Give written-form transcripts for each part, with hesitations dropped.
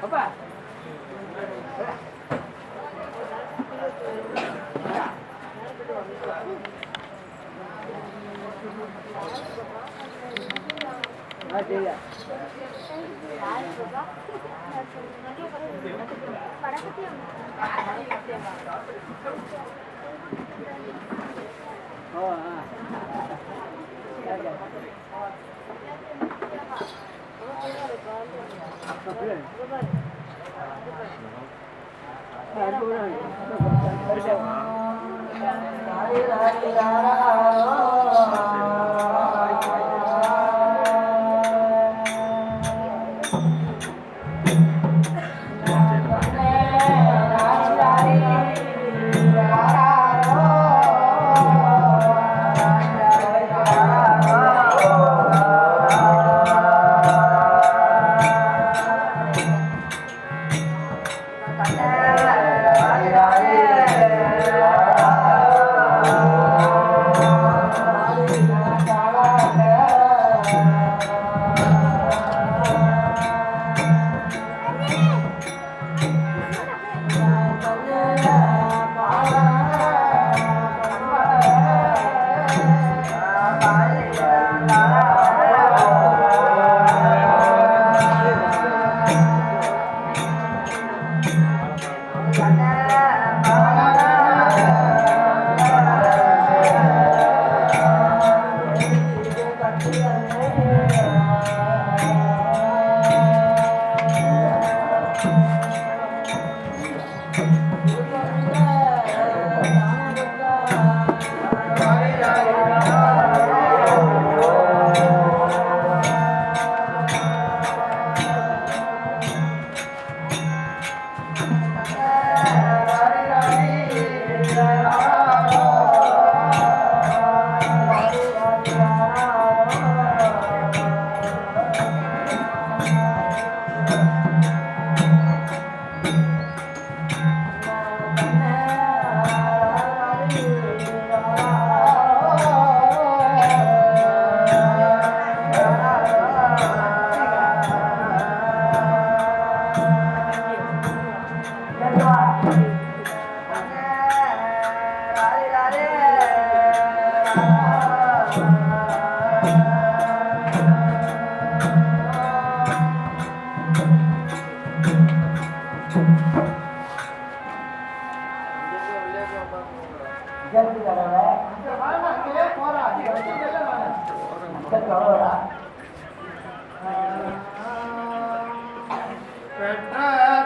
அப்பா சரியா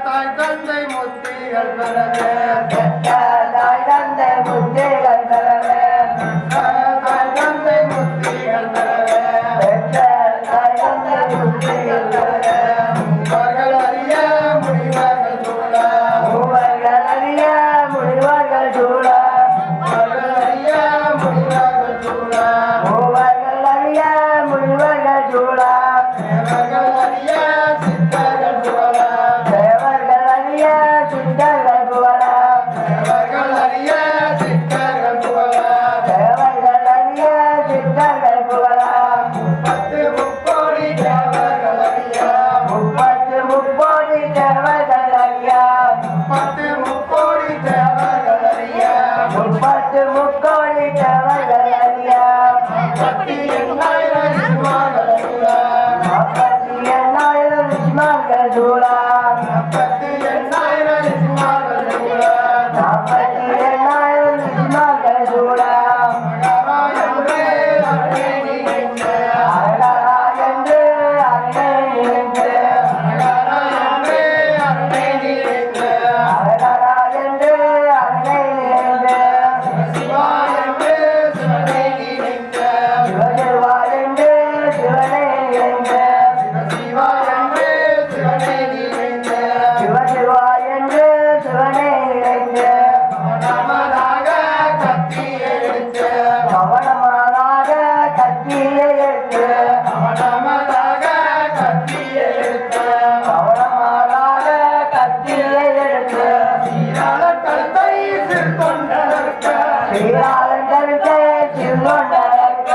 தாய் தந்தை முத்திகள் பெறவே தாய் தந்தை முத்திகள் பெறவே தாய் தந்தை முத்திகள் பெறவே தாய் தந்தை முத்திகள் பெறவே அவர்கள் அறிய முடிவர்கள் சூழ மூவர்கள் அறிய முடிவர்கள் சூழ அவர்கள் அறிய முடிவர்கள் சூழ மூவர்கள் அறிய முடிவர்கள் சூழ அவர்கள் அறிய சித்தர்கள் புகழ தேவர்கள் அறிய சித்தர்கள் புகழ அவர்கள் அறிய சித்தர்கள் புகழ தேவர்கள் அறிய சித்தர்கள் புகழ பத்து முக்கோடி தேவர்கள் அறிய முப்போடி தேவர்கள் அறிய பத்து முக்கோடி தேவர்கள் அறிய முக்கோடி தேவர்கள் அறிய பத்து எண்ணாயிரம் சிவார்கள் அறிய 48,000 ரிஷிமார்கள் சூழ பத்து எண்ணாயிரம் சிவார்கள் அறிய 48,000 ரிஷிமார்கள் சூழ அகராயன்றே அருளே நினைந்து அழகா என்று அருளை நினைந்து அகராயன்றே அருளே நினைந்து அழகா என்று அருளை நினைந்து சிவாயன்றே சிவனை நினைந்து சிவசிவா என்று சிவனை நினைந்து சிவாயன்றே சிவனை நினைந்து சிவசிவா என்று சிவனை நினைந்து நமதாக கத்தி எடுத்து கவனமானாக கத்தியை எடுத்து நமதாக கத்தி எடுத்து கவனமானாக கத்தியை எடுத்து சீராள கழுத்தை சிற்கொண்டனர் சீராளன் கருத்தை சிறுகொண்டதற்க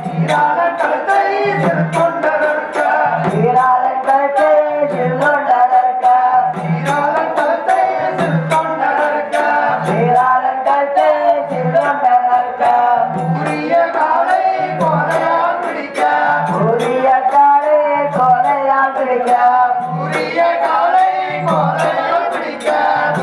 சீராளன் கழுத்தை திருக்கொண்டதற்க சீராளன் கருத்தை சிறுகொண்டதற்க சீராளன் கழுத்தை திருக்கொண்டதற்க சீராளன் கருத்தை சிறுகொண்டதற்க உரிய காலை கொலையால் பிடிக்க உரிய காலை கொலையால் பிடிக்க உரிய காலை கொலையால் பிடிக்க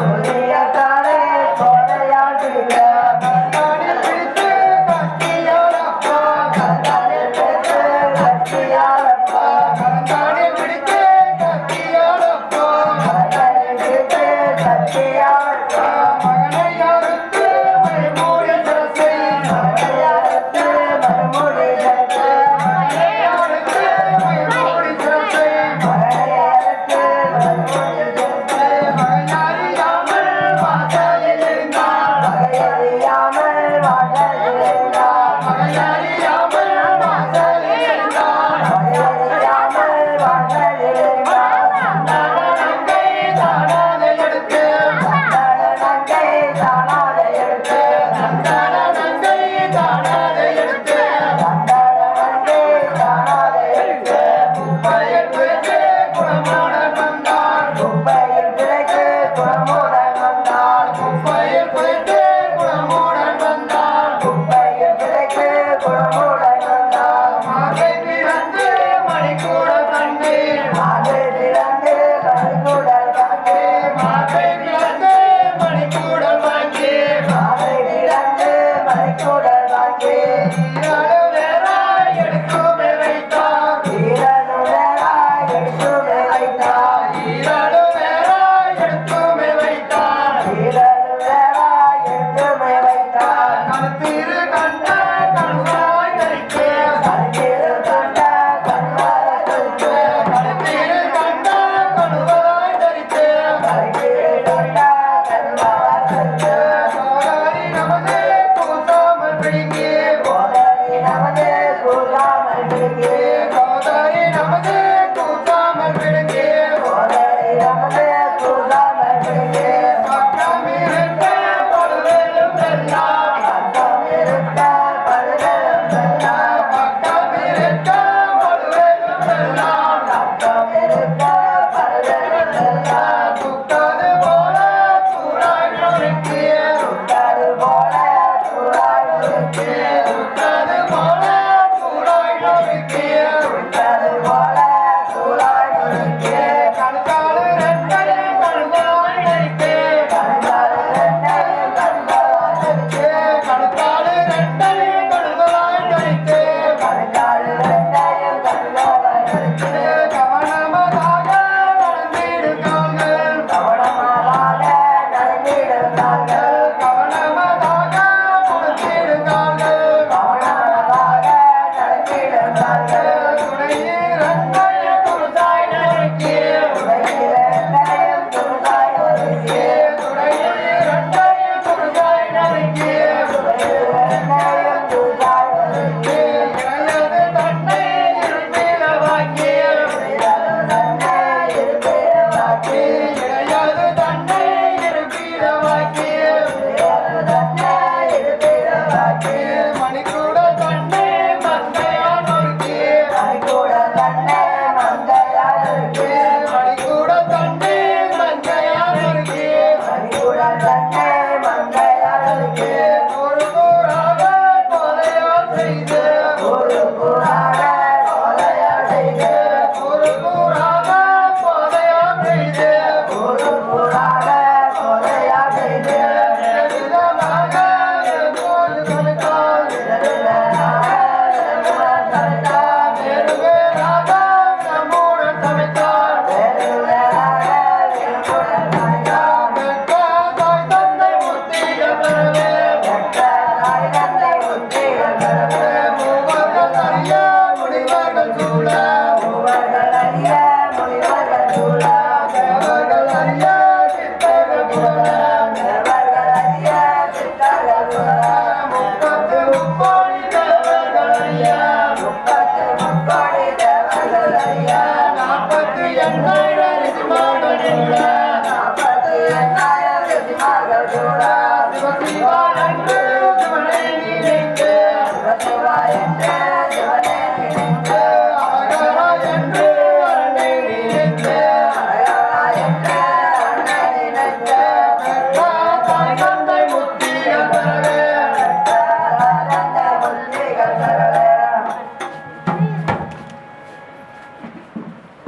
உரிய காலை கொலையால் பிடிக்க கண்ணாடி பிடித்து கத்தியாலப்பா கண்ணாடில் பிடித்து கத்தியாலப்பா கண்ணாடி பிடித்து கத்தியாலப்பா கண்ணாடில் பிடித்து கத்தியாலப்பா மகனை அறுத்து மைமூடி சிரசை மலையாளத்து மறுமொழி கற்று மகனை அறுத்து மைமூடி சிரசை மலையாளத்து மறுமொழி கற்று மகனறியாமல் வாசலில் இருந்தாள் வகையறியாமல் வாழறிந்தார் மகனறியாமல் வாசலில் இருந்தாள் வகையறியாமல் வாழறிந்தார் நங்கை தானாதை எடுத்து நங்கை தானாதை எடுத்து நங்கை தானாதை எடுத்து நங்கை தானாதை எடுத்து பயிர் பிடித்து குணமான வந்தாள் குப்பையில் பிழைத்து குணமுடன் வந்தாள் பயிர் பிடித்து